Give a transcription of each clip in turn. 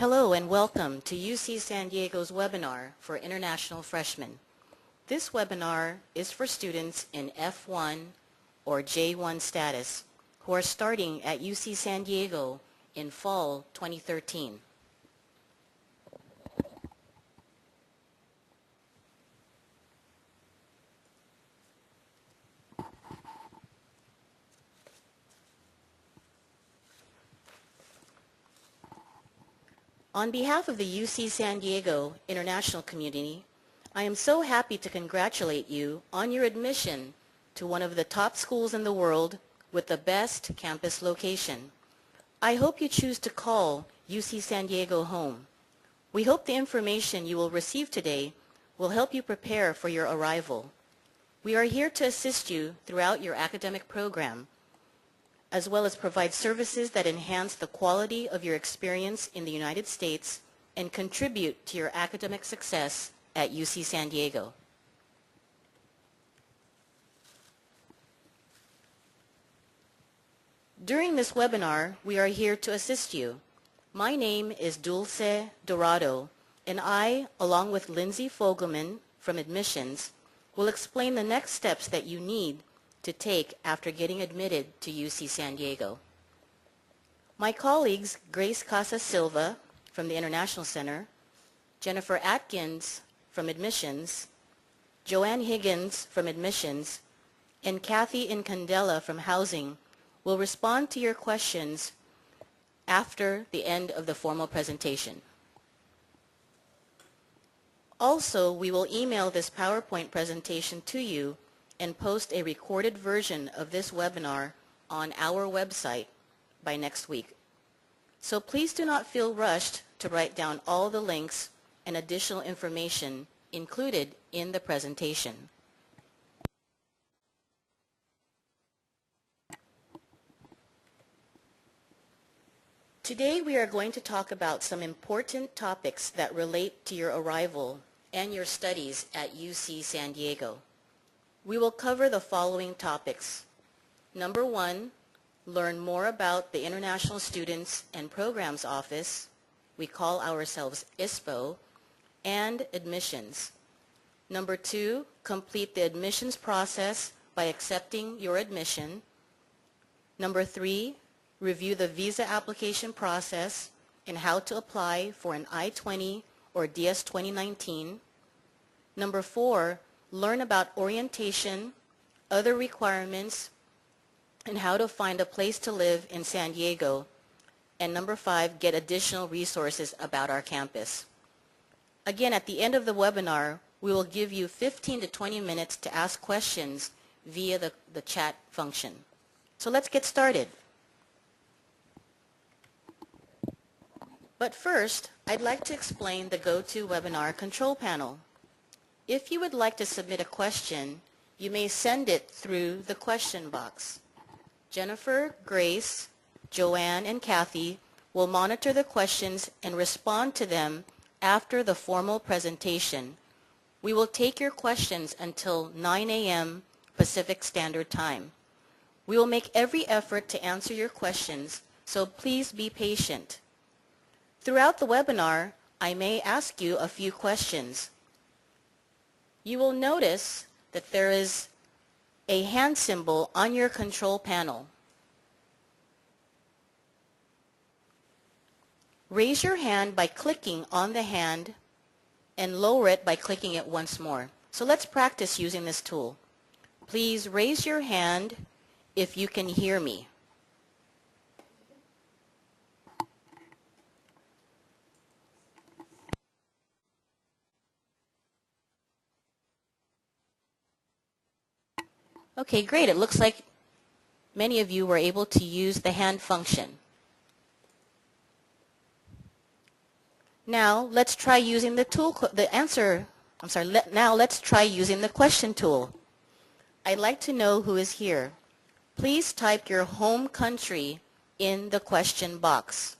Hello and welcome to UC San Diego's webinar for international freshmen. This webinar is for students in F1 or J1 status who are starting at UC San Diego in fall 2013. On behalf of the UC San Diego international community, I am so happy to congratulate you on your admission to one of the top schools in the world with the best campus location. I hope you choose to call UC San Diego home. We hope the information you will receive today will help you prepare for your arrival. We are here to assist you throughout your academic program, as well as provide services that enhance the quality of your experience in the United States and contribute to your academic success at UC San Diego. During this webinar, we are here to assist you. My name is Dulce Dorado, and I, along with Lindsay Fogelman from Admissions, will explain the next steps that you need to take after getting admitted to UC San Diego. My colleagues, Grace Casa Silva from the International Center, Jennifer Atkins from Admissions, Joanne Higgins from Admissions, and Kathy Incandela from Housing will respond to your questions after the end of the formal presentation. Also, we will email this PowerPoint presentation to you and post a recorded version of this webinar on our website by next week. So please do not feel rushed to write down all the links and additional information included in the presentation. Today we are going to talk about some important topics that relate to your arrival and your studies at UC San Diego. We will cover the following topics. Number one, learn more about the International Students and Programs Office, we call ourselves ISPO, and admissions. Number two, complete the admissions process by accepting your admission. Number three, review the visa application process and how to apply for an I-20 or DS 2019. Number four, learn about orientation, other requirements, and how to find a place to live in San Diego. And number five, get additional resources about our campus. Again, at the end of the webinar, we will give you 15 to 20 minutes to ask questions via the chat function. So let's get started. But first, I'd like to explain the GoToWebinar control panel. If you would like to submit a question, you may send it through the question box. Jennifer, Grace, Joanne, and Kathy will monitor the questions and respond to them after the formal presentation. We will take your questions until 9 a.m. Pacific Standard Time. We will make every effort to answer your questions, so please be patient. Throughout the webinar, I may ask you a few questions. You will notice that there is a hand symbol on your control panel. Raise your hand by clicking on the hand and lower it by clicking it once more. So let's practice using this tool. Please raise your hand if you can hear me. Okay, great. It looks like many of you were able to use the hand function. Now let's try using the tool, now let's try using the question tool. I'd like to know who is here. Please type your home country in the question box.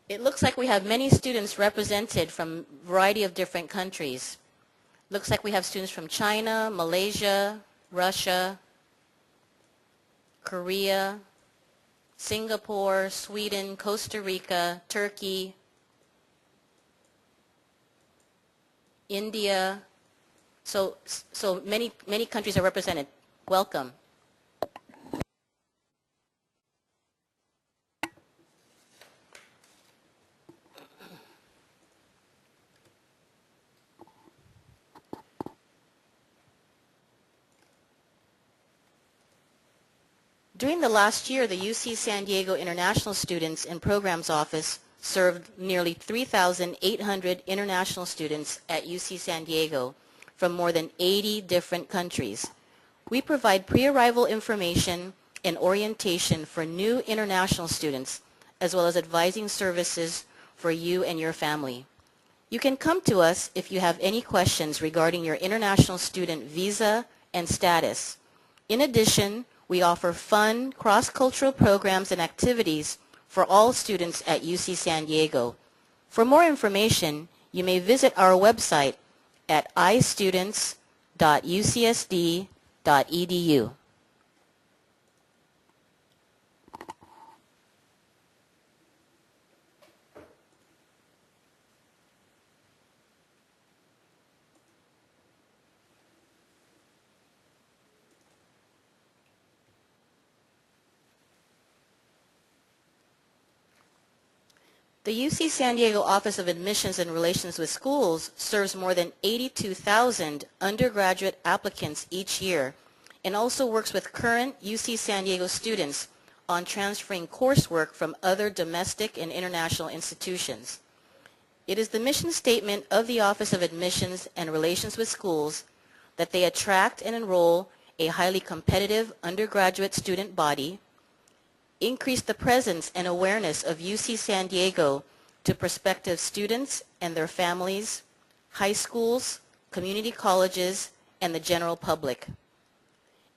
It looks like we have many students represented from a variety of different countries. Looks like we have students from China, Malaysia, Russia, Korea, Singapore, Sweden, Costa Rica, Turkey, India. So many countries are represented. Welcome. During the last year, the UC San Diego International Students and Programs Office served nearly 3,800 international students at UC San Diego from more than 80 different countries. We provide pre-arrival information and orientation for new international students, as well as advising services for you and your family. You can come to us if you have any questions regarding your international student visa and status. In addition, we offer fun, cross-cultural programs and activities for all students at UC San Diego. For more information, you may visit our website at istudents.ucsd.edu. The UC San Diego Office of Admissions and Relations with Schools serves more than 82,000 undergraduate applicants each year and also works with current UC San Diego students on transferring coursework from other domestic and international institutions. It is the mission statement of the Office of Admissions and Relations with Schools that they attract and enroll a highly competitive undergraduate student body, increase the presence and awareness of UC San Diego to prospective students and their families, high schools, community colleges, and the general public.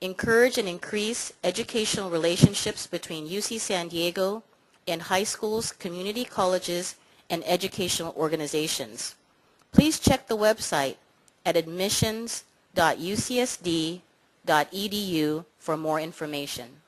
Encourage and increase educational relationships between UC San Diego and high schools, community colleges, and educational organizations. Please check the website at admissions.ucsd.edu for more information.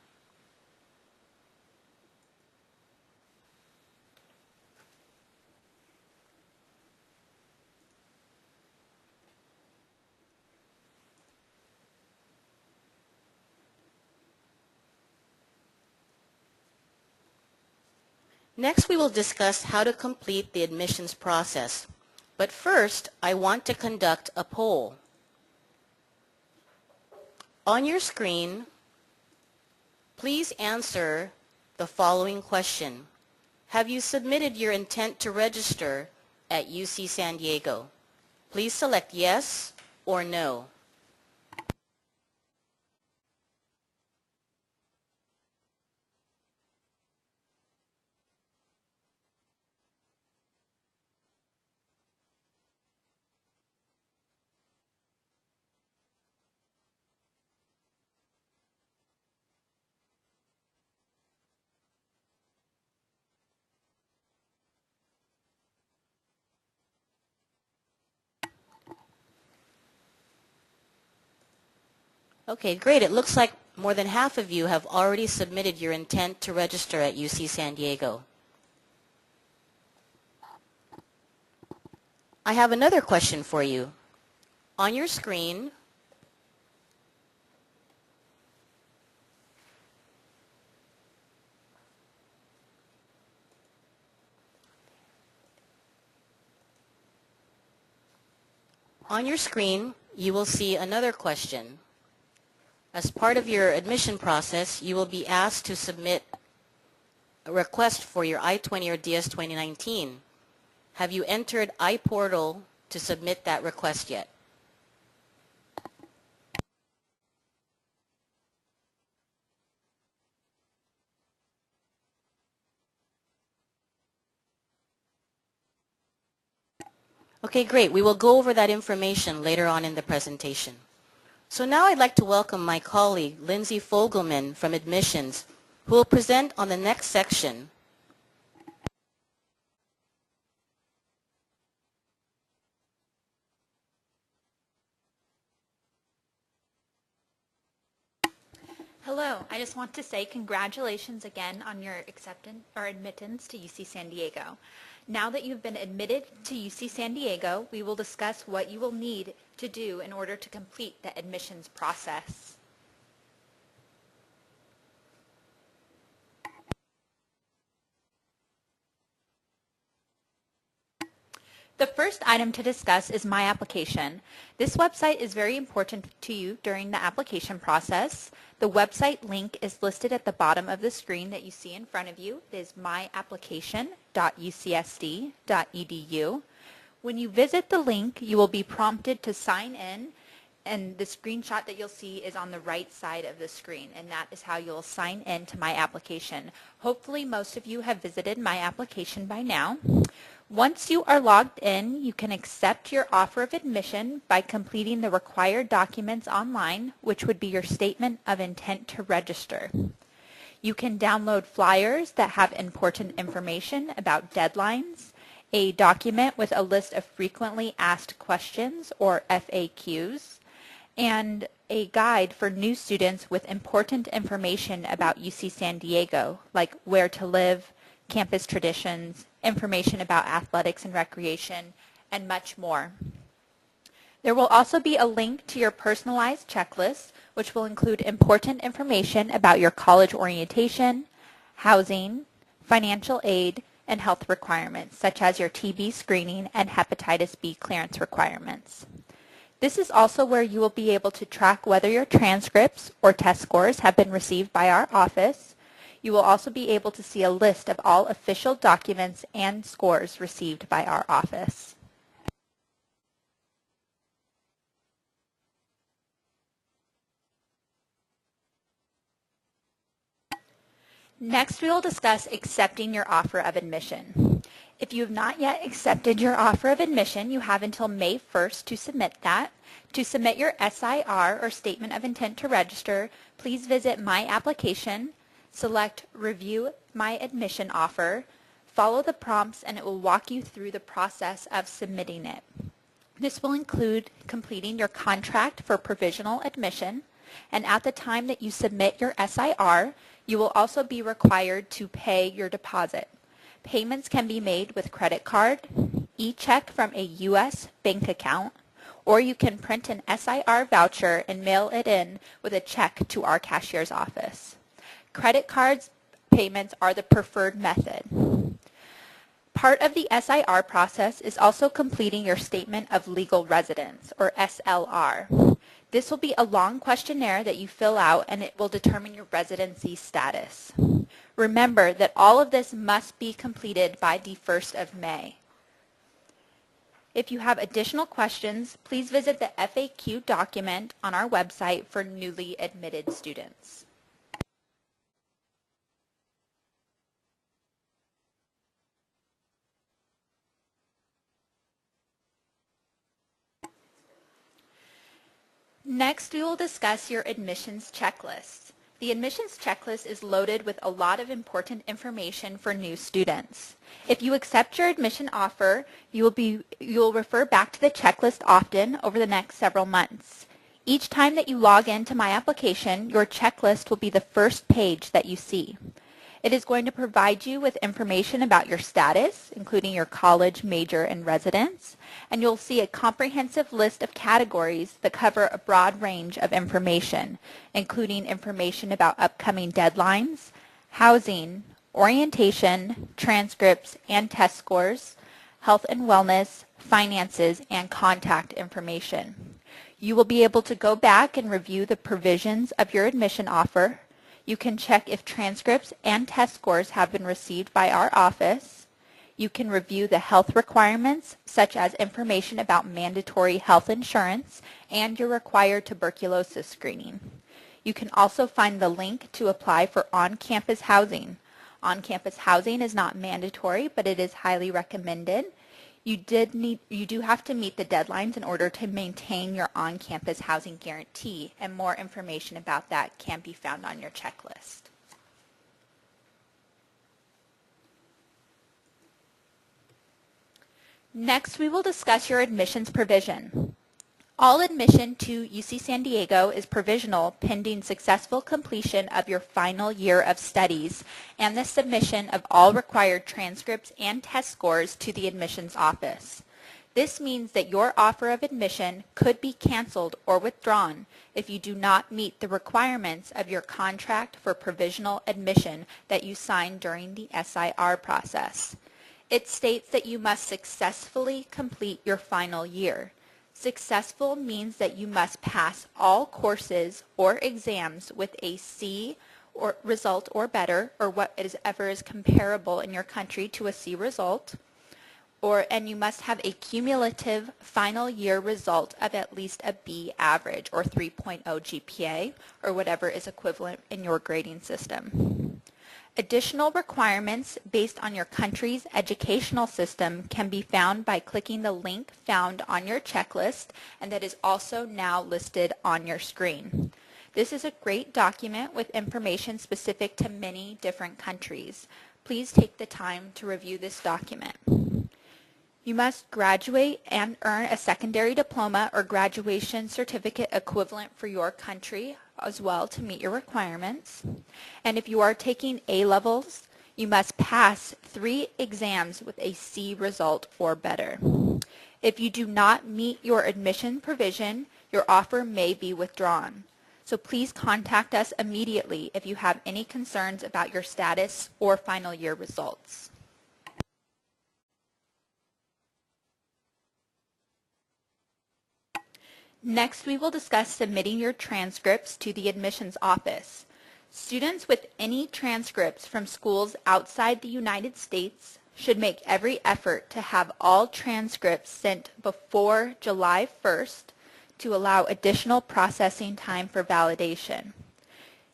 Next, we will discuss how to complete the admissions process. But first, I want to conduct a poll. On your screen, please answer the following question. Have you submitted your intent to register at UC San Diego? Please select yes or no. Okay, great. It looks like more than half of you have already submitted your intent to register at UC San Diego. I have another question for you. On your screen, you will see another question. As part of your admission process, you will be asked to submit a request for your I-20 or DS 2019. Have you entered iPortal to submit that request yet? Okay, great. We will go over that information later on in the presentation. So now I'd like to welcome my colleague, Lindsay Fogelman from Admissions, who will present on the next section. Hello, I just want to say congratulations again on your acceptance or admittance to UC San Diego. Now that you've been admitted to UC San Diego, we will discuss what you will need to do in order to complete the admissions process. The first item to discuss is MyApplication. This website is very important to you during the application process. The website link is listed at the bottom of the screen that you see in front of you. It is myapplication.ucsd.edu. When you visit the link, you will be prompted to sign in, and the screenshot that you'll see is on the right side of the screen, and that is how you'll sign in to MyApplication. Hopefully most of you have visited MyApplication by now. Once you are logged in, you can accept your offer of admission by completing the required documents online, which would be your statement of intent to register. You can download flyers that have important information about deadlines, a document with a list of frequently asked questions or FAQs, and a guide for new students with important information about UC San Diego, like where to live, campus traditions, information about athletics and recreation, and much more. There will also be a link to your personalized checklist, which will include important information about your college orientation, housing, financial aid, and health requirements, such as your TB screening and hepatitis B clearance requirements. This is also where you will be able to track whether your transcripts or test scores have been received by our office. You will also be able to see a list of all official documents and scores received by our office. Next, we will discuss accepting your offer of admission. If you have not yet accepted your offer of admission, you have until May 1st to submit that. To submit your SIR or Statement of Intent to Register, please visit MyApplication, select Review My Admission Offer, follow the prompts, and it will walk you through the process of submitting it. This will include completing your contract for provisional admission, and at the time that you submit your SIR, you will also be required to pay your deposit. Payments can be made with credit card, e-check from a U.S. bank account, or you can print an SIR voucher and mail it in with a check to our cashier's office. Credit cards payments are the preferred method. Part of the SIR process is also completing your Statement of Legal Residence, or SLR. This will be a long questionnaire that you fill out, and it will determine your residency status. Remember that all of this must be completed by the 1st of May. If you have additional questions, please visit the FAQ document on our website for newly admitted students. Next, we will discuss your admissions checklist. The admissions checklist is loaded with a lot of important information for new students. If you accept your admission offer, you will refer back to the checklist often over the next several months. Each time that you log into MyApplication, your checklist will be the first page that you see. It is going to provide you with information about your status, including your college, major, and residence, and you'll see a comprehensive list of categories that cover a broad range of information, including information about upcoming deadlines, housing, orientation, transcripts and test scores, health and wellness, finances, and contact information. You will be able to go back and review the provisions of your admission offer. You can check if transcripts and test scores have been received by our office. You can review the health requirements, such as information about mandatory health insurance and your required tuberculosis screening. You can also find the link to apply for on-campus housing. On-campus housing is not mandatory, but it is highly recommended. You do have to meet the deadlines in order to maintain your on-campus housing guarantee, and more information about that can be found on your checklist. Next, we will discuss your admissions provision. All admission to UC San Diego is provisional pending successful completion of your final year of studies and the submission of all required transcripts and test scores to the admissions office. This means that your offer of admission could be canceled or withdrawn if you do not meet the requirements of your contract for provisional admission that you signed during the SIR process. It states that you must successfully complete your final year. Successful means that you must pass all courses or exams with a C or result or better, or whatever is comparable in your country to a C result, and you must have a cumulative final year result of at least a B average or 3.0 GPA, or whatever is equivalent in your grading system. Additional requirements based on your country's educational system can be found by clicking the link found on your checklist, and that is also now listed on your screen. This is a great document with information specific to many different countries. Please take the time to review this document. You must graduate and earn a secondary diploma or graduation certificate equivalent for your country as well to meet your requirements. And if you are taking A-levels, you must pass 3 exams with a C result or better. If you do not meet your admission provision, your offer may be withdrawn. So please contact us immediately if you have any concerns about your status or final year results. Next, we will discuss submitting your transcripts to the admissions office. Students with any transcripts from schools outside the United States should make every effort to have all transcripts sent before July 1st to allow additional processing time for validation.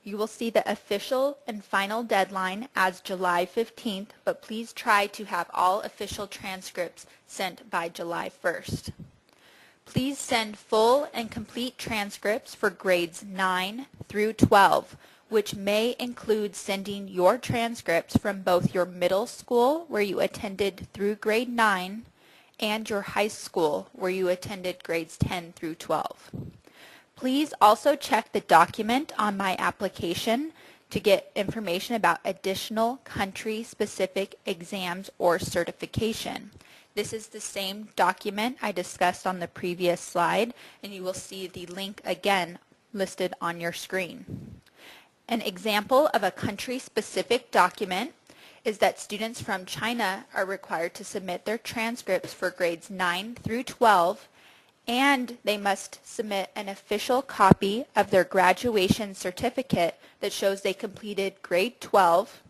You will see the official and final deadline as July 15th, but please try to have all official transcripts sent by July 1st. Please send full and complete transcripts for grades 9 through 12, which may include sending your transcripts from both your middle school, where you attended through grade 9, and your high school, where you attended grades 10 through 12. Please also check the document on MyApplication to get information about additional country-specific exams or certification. This is the same document I discussed on the previous slide, and you will see the link again listed on your screen. An example of a country-specific document is that students from China are required to submit their transcripts for grades 9 through 12, and they must submit an official copy of their graduation certificate that shows they completed grade 12,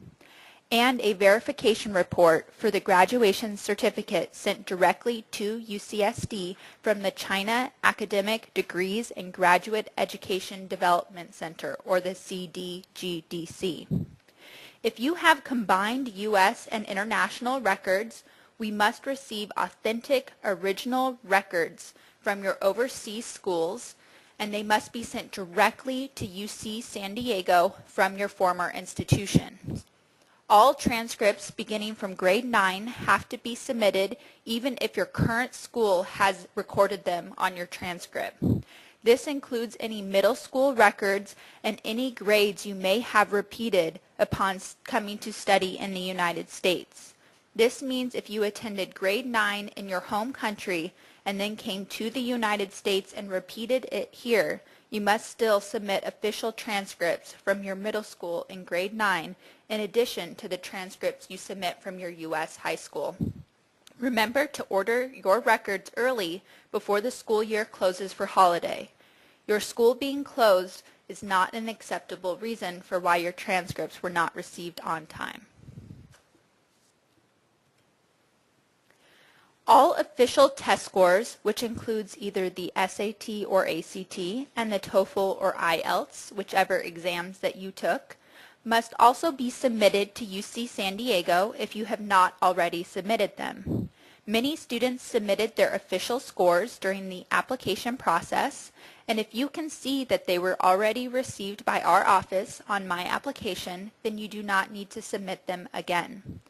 and a verification report for the graduation certificate sent directly to UCSD from the China Academic Degrees and Graduate Education Development Center, or the CDGDC. If you have combined U.S. and international records, we must receive authentic original records from your overseas schools, and they must be sent directly to UC San Diego from your former institution. All transcripts beginning from grade 9 have to be submitted even if your current school has recorded them on your transcript. This includes any middle school records and any grades you may have repeated upon coming to study in the United States. This means if you attended grade 9 in your home country and then came to the United States and repeated it here, you must still submit official transcripts from your middle school in grade 9 in addition to the transcripts you submit from your U.S. high school. Remember to order your records early before the school year closes for holiday. Your school being closed is not an acceptable reason for why your transcripts were not received on time. All official test scores, which includes either the SAT or ACT and the TOEFL or IELTS, whichever exams that you took, must also be submitted to UC San Diego if you have not already submitted them. Many students submitted their official scores during the application process, and if you can see that they were already received by our office on MyApplication, then you do not need to submit them again.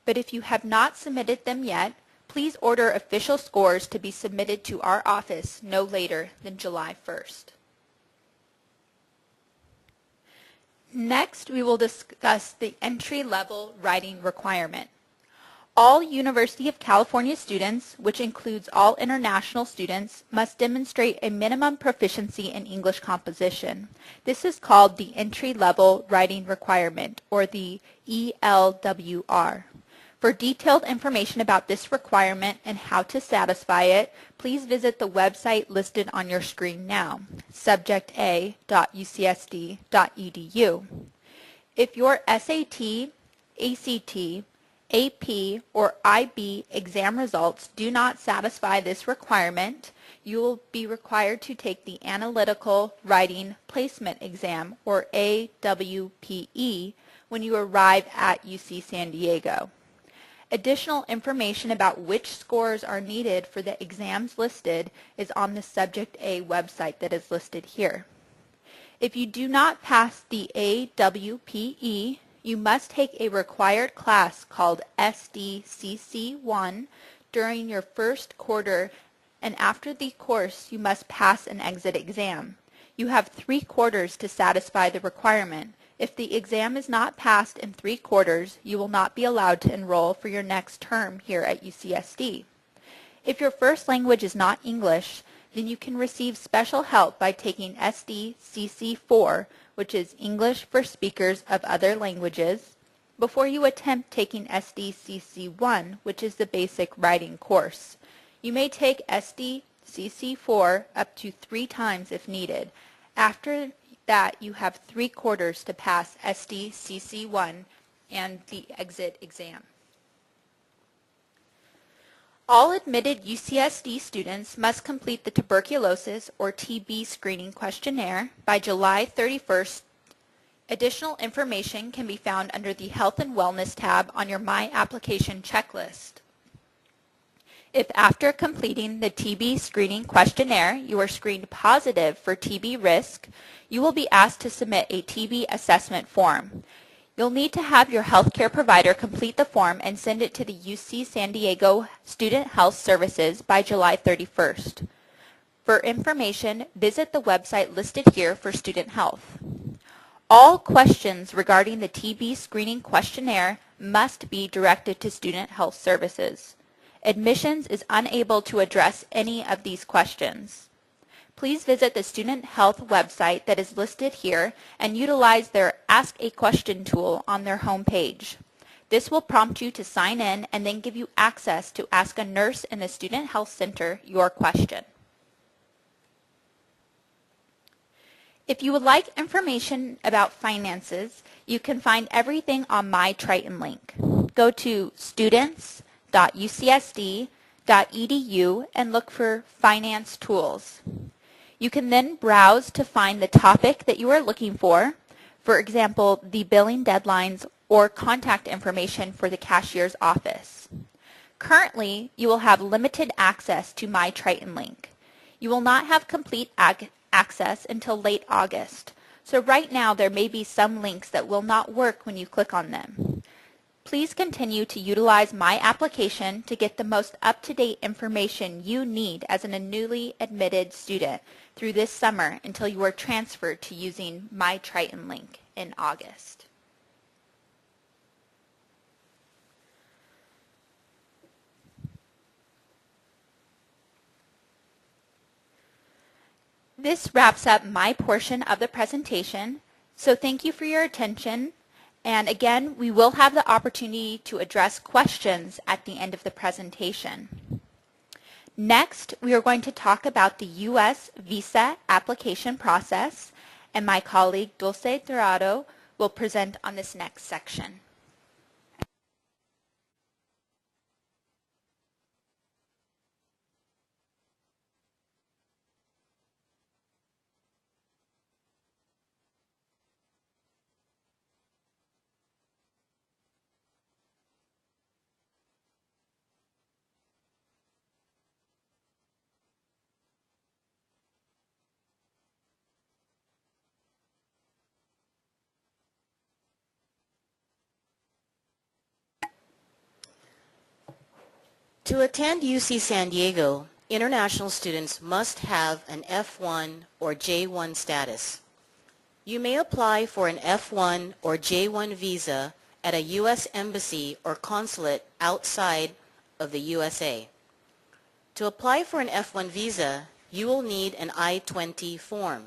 But if you have not submitted them yet, Please order official scores to be submitted to our office no later than July 1st. Next, we will discuss the entry-level writing requirement. All University of California students, which includes all international students, must demonstrate a minimum proficiency in English composition. This is called the entry-level writing requirement, or the ELWR. For detailed information about this requirement and how to satisfy it, please visit the website listed on your screen now, subjecta.ucsd.edu. If your SAT, ACT, AP, or IB exam results do not satisfy this requirement, you will be required to take the Analytical Writing Placement Exam, or AWPE, when you arrive at UC San Diego. Additional information about which scores are needed for the exams listed is on the Subject A website that is listed here. If you do not pass the AWPE, you must take a required class called SDCC1 during your first quarter, and after the course you must pass an exit exam. You have 3 quarters to satisfy the requirement. If the exam is not passed in 3 quarters, you will not be allowed to enroll for your next term here at UCSD. If your first language is not English, then you can receive special help by taking SDCC4, which is English for Speakers of Other Languages, before you attempt taking SDCC1, which is the basic writing course. You may take SDCC4 up to 3 times if needed. After that, you have 3 quarters to pass SDCC1 and the exit exam. All admitted UCSD students must complete the tuberculosis or TB screening questionnaire by July 31st. Additional information can be found under the Health and Wellness tab on your MyApplication checklist. If after completing the TB screening questionnaire you are screened positive for TB risk, you will be asked to submit a TB assessment form. You'll need to have your healthcare provider complete the form and send it to the UC San Diego Student Health Services by July 31st. For information, visit the website listed here for student health. All questions regarding the TB screening questionnaire must be directed to Student Health Services. Admissions is unable to address any of these questions. Please visit the Student Health website that is listed here and utilize their Ask a Question tool on their homepage. This will prompt you to sign in and then give you access to ask a nurse in the Student Health Center your question. If you would like information about finances, you can find everything on my Triton link. Go to students.ucsd.edu and look for Finance Tools. You can then browse to find the topic that you are looking for example, the billing deadlines or contact information for the cashier's office. Currently, you will have limited access to my Triton link. You will not have complete access until late August, so right now there may be some links that will not work when you click on them. Please continue to utilize MyApplication to get the most up-to-date information you need as a newly admitted student through this summer until you are transferred to using My Triton link in August. This wraps up my portion of the presentation, so thank you for your attention. And again, we will have the opportunity to address questions at the end of the presentation. Next, we are going to talk about the U.S. visa application process, and my colleague Dulce Dorado will present on this next section. To attend UC San Diego, international students must have an F1 or J1 status. You may apply for an F1 or J1 visa at a U.S. embassy or consulate outside of the USA. To apply for an F1 visa, you will need an I-20 form.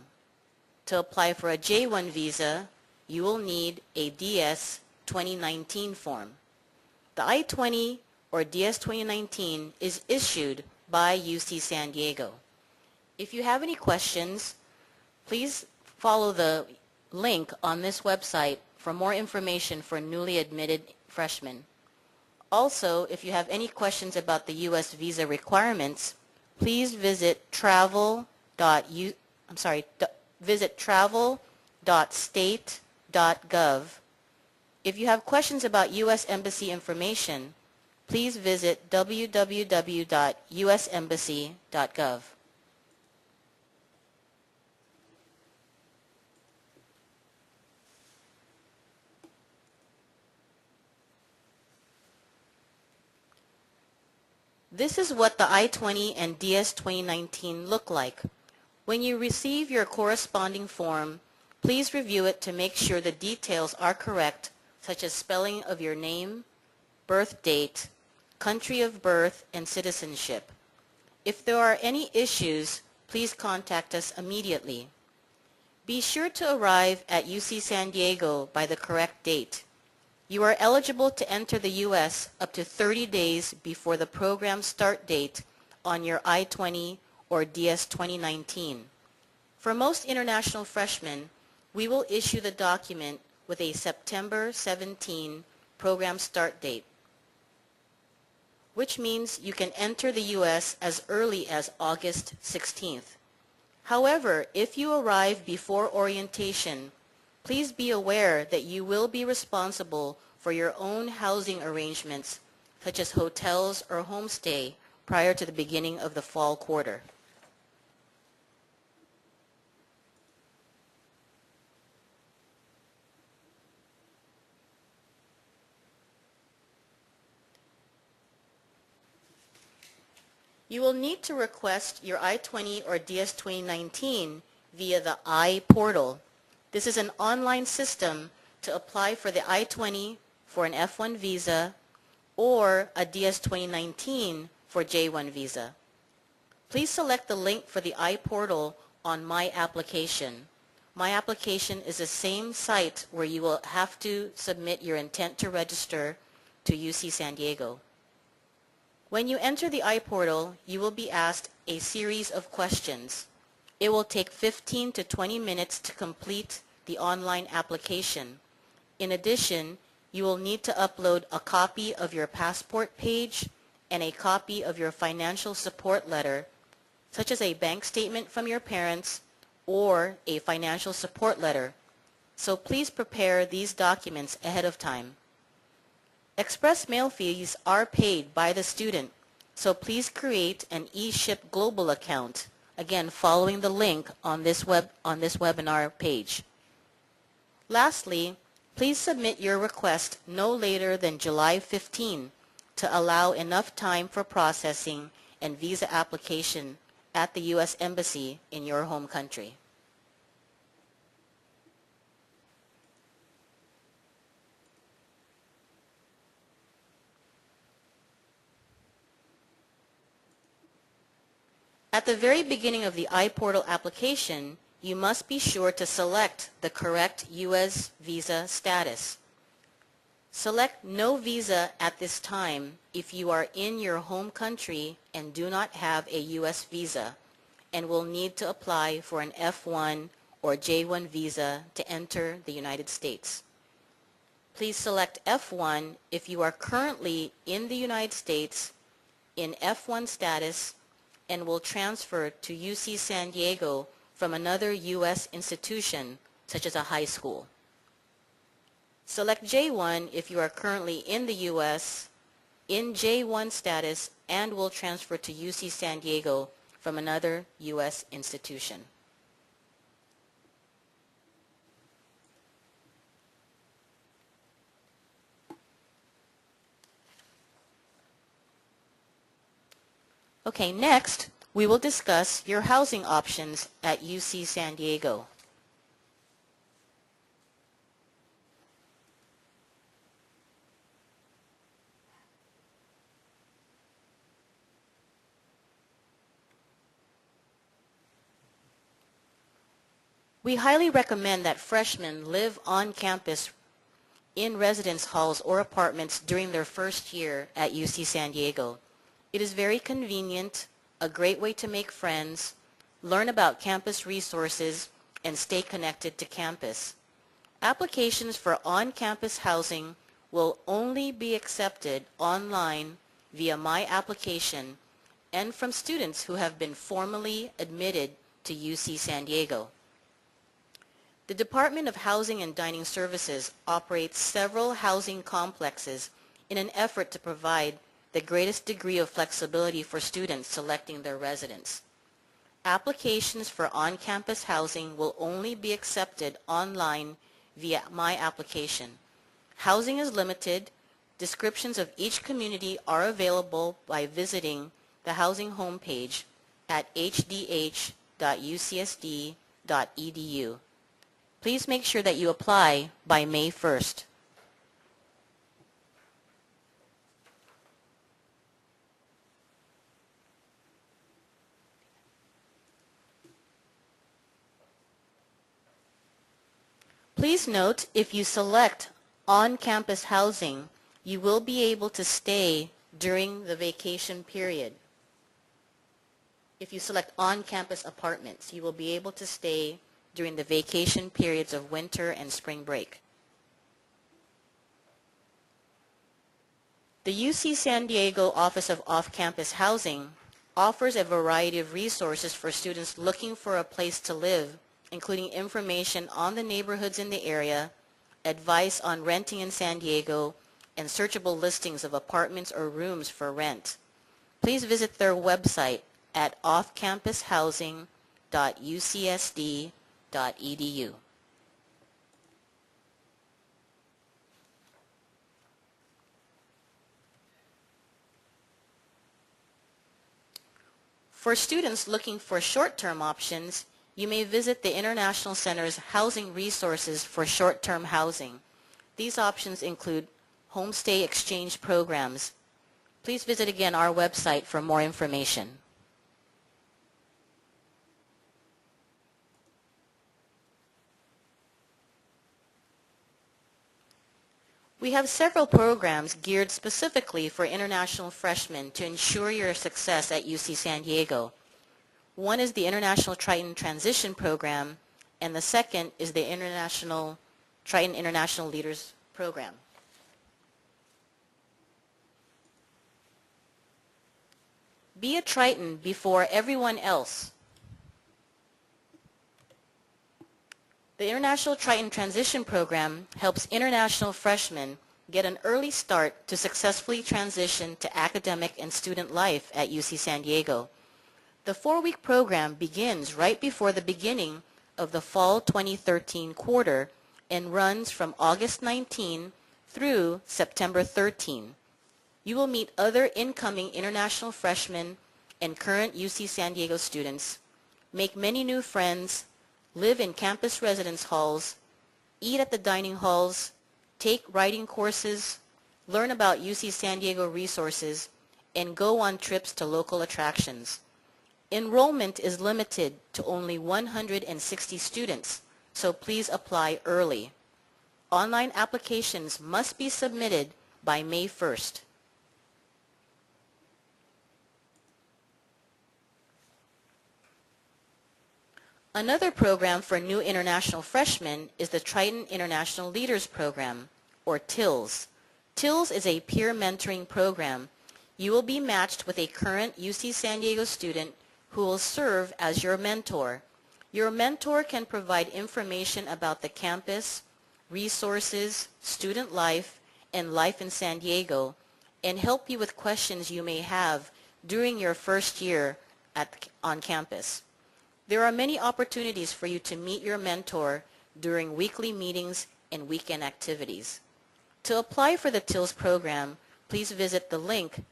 To apply for a J1 visa, you will need a DS 2019 form. The I-20 or DS 2019 is issued by UC San Diego. If you have any questions, please follow the link on this website for more information for newly admitted freshmen. Also, if you have any questions about the U.S. visa requirements, please visit travel.state.gov. If you have questions about U.S. Embassy information, please visit www.usembassy.gov. This is what the I-20 and DS 2019 look like. When you receive your corresponding form, please review it to make sure the details are correct, such as spelling of your name, birth date, country of birth, and citizenship. If there are any issues, please contact us immediately. Be sure to arrive at UC San Diego by the correct date. You are eligible to enter the U.S. up to 30 days before the program start date on your I-20 or DS 2019. For most international freshmen, we will issue the document with a September 17 program start date, which means you can enter the U.S. as early as August 16th. However, if you arrive before orientation, please be aware that you will be responsible for your own housing arrangements, such as hotels or homestay, prior to the beginning of the fall quarter. You will need to request your I-20 or DS 2019 via the I-portal. This is an online system to apply for the I-20 for an F1 visa or a DS 2019 for J1 visa. Please select the link for the I-portal on MyApplication. MyApplication is the same site where you will have to submit your intent to register to UC San Diego. When you enter the I-portal, you will be asked a series of questions. It will take 15 to 20 minutes to complete the online application. In addition, you will need to upload a copy of your passport page and a copy of your financial support letter, such as a bank statement from your parents or a financial support letter. So please prepare these documents ahead of time. Express mail fees are paid by the student, so please create an eShip Global account, again following the link on this webinar page. Lastly, please submit your request no later than July 15 to allow enough time for processing and visa application at the U.S. Embassy in your home country. At the very beginning of the I-portal application, you must be sure to select the correct U.S. visa status. Select no visa at this time if you are in your home country and do not have a U.S. visa and will need to apply for an F1 or J1 visa to enter the United States. Please select F1 if you are currently in the United States in F1 status and will transfer to UC San Diego from another U.S. institution, such as a high school. Select J1 if you are currently in the U.S. in J1 status and will transfer to UC San Diego from another U.S. institution. Okay, next, we will discuss your housing options at UC San Diego. We highly recommend that freshmen live on campus in residence halls or apartments during their first year at UC San Diego. It is very convenient, a great way to make friends, learn about campus resources, and stay connected to campus. Applications for on-campus housing will only be accepted online via MyApplication and from students who have been formally admitted to UC San Diego. The Department of Housing and Dining Services operates several housing complexes in an effort to provide the greatest degree of flexibility for students selecting their residence. Applications for on-campus housing will only be accepted online via MyApplication. Housing is limited. Descriptions of each community are available by visiting the housing homepage at hdh.ucsd.edu. Please make sure that you apply by May 1st. Please note, if you select on-campus housing, you will be able to stay during the vacation period. If you select on-campus apartments, you will be able to stay during the vacation periods of winter and spring break. The UC San Diego Office of Off-Campus Housing offers a variety of resources for students looking for a place to live, including information on the neighborhoods in the area, advice on renting in San Diego, and searchable listings of apartments or rooms for rent. Please visit their website at offcampushousing.ucsd.edu. For students looking for short-term options, you may visit the International Center's Housing Resources for Short-Term Housing. These options include homestay exchange programs. Please visit again our website for more information. We have several programs geared specifically for international freshmen to ensure your success at UC San Diego. One is the International Triton Transition Program, and the second is the Triton International Leaders Program. Be a Triton before everyone else. The International Triton Transition Program helps international freshmen get an early start to successfully transition to academic and student life at UC San Diego. The 4-week program begins right before the beginning of the fall 2013 quarter and runs from August 19 through September 13. You will meet other incoming international freshmen and current UC San Diego students, make many new friends, live in campus residence halls, eat at the dining halls, take writing courses, learn about UC San Diego resources, and go on trips to local attractions. Enrollment is limited to only 160 students, so please apply early. Online applications must be submitted by May 1st. Another program for new international freshmen is the Triton International Leaders Program, or TILS. TILS is a peer mentoring program. You will be matched with a current UC San Diego student who will serve as your mentor. Your mentor can provide information about the campus, resources, student life, and life in San Diego, and help you with questions you may have during your first year on campus. There are many opportunities for you to meet your mentor during weekly meetings and weekend activities. To apply for the TILS program, please visit the link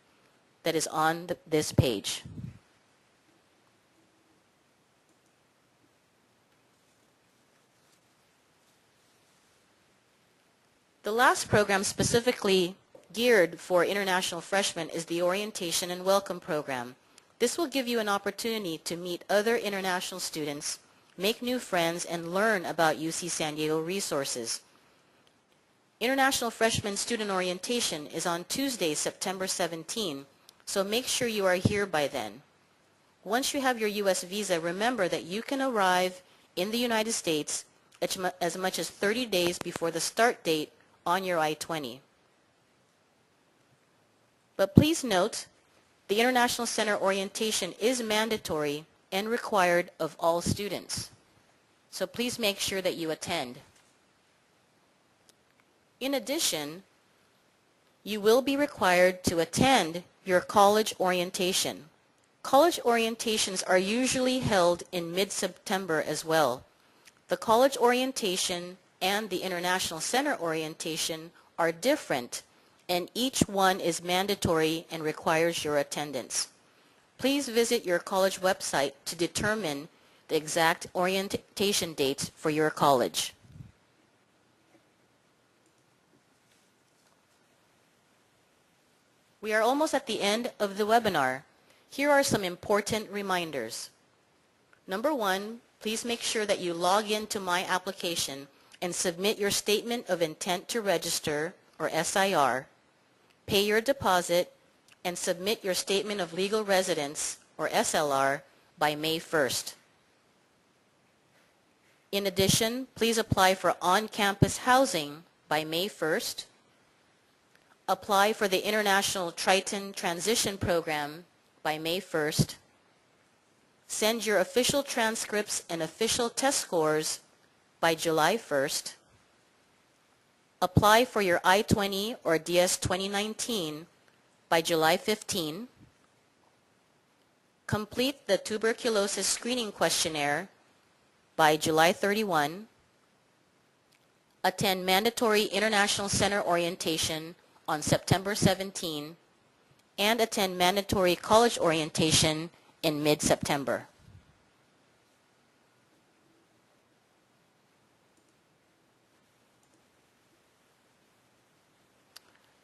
that is on this page. The last program specifically geared for international freshmen is the Orientation and Welcome Program. This will give you an opportunity to meet other international students, make new friends, and learn about UC San Diego resources. International Freshman Student Orientation is on Tuesday, September 17, so make sure you are here by then. Once you have your U.S. visa, remember that you can arrive in the United States as much as 30 days before the start date on your I-20. But please note, the International Center orientation is mandatory and required of all students. So please make sure that you attend. In addition, you will be required to attend your college orientation. College orientations are usually held in mid-September as well. The college orientation and the International Center orientation are different, and each one is mandatory and requires your attendance. Please visit your college website to determine the exact orientation dates for your college. We are almost at the end of the webinar. Here are some important reminders. Number one, please make sure that you log into MyApplication and submit your Statement of Intent to Register, or SIR, pay your deposit, and submit your Statement of Legal Residence, or SLR, by May 1st. In addition, please apply for on-campus housing by May 1st. Apply for the International Triton Transition Program by May 1st. Send your official transcripts and official test scores by July 1st. Apply for your I-20 or DS 2019 by July 15. Complete the tuberculosis screening questionnaire by July 31. Attend mandatory International Center orientation on September 17, and attend mandatory college orientation in mid-September.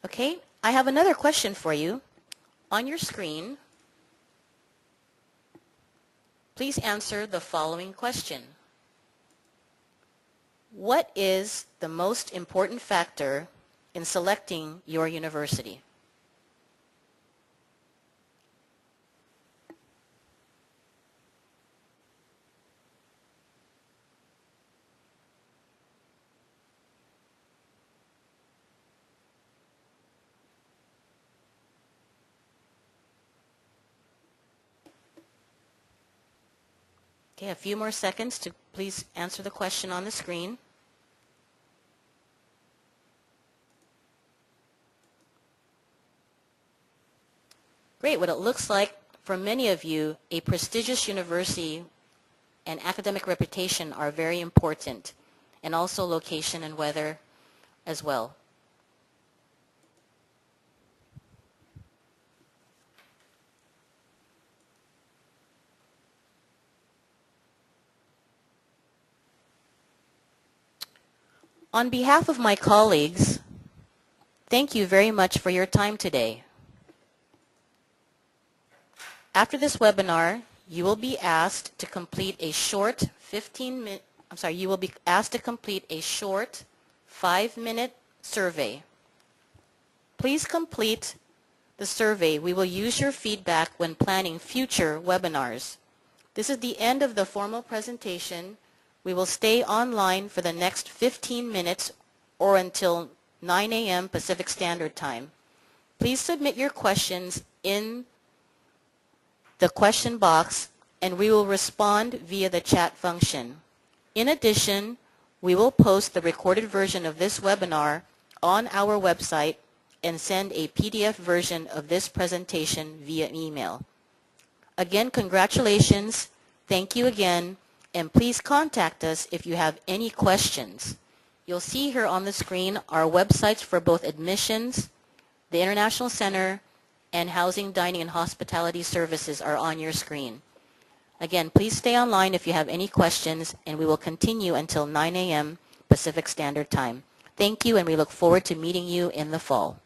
Okay, I have another question for you. On your screen, please answer the following question. What is the most important factor in selecting your university? Okay, a few more seconds to please answer the question on the screen. Great. What it looks like for many of you, a prestigious university and academic reputation are very important, and also location and weather as well. On behalf of my colleagues, thank you very much for your time today. After this webinar, you will be asked to complete a short 5-minute survey. Please complete the survey. We will use your feedback when planning future webinars. This is the end of the formal presentation. We will stay online for the next 15 minutes or until 9 a.m. Pacific Standard Time. Please submit your questions in the question box, and we will respond via the chat function. In addition, we will post the recorded version of this webinar on our website and send a PDF version of this presentation via email. Again, congratulations. Thank you again, and please contact us if you have any questions. You'll see here on the screen our websites for both admissions, the International Center, and housing, dining, and hospitality services are on your screen. Again, please stay online if you have any questions, and we will continue until 9 a.m. Pacific Standard Time. Thank you, and we look forward to meeting you in the fall.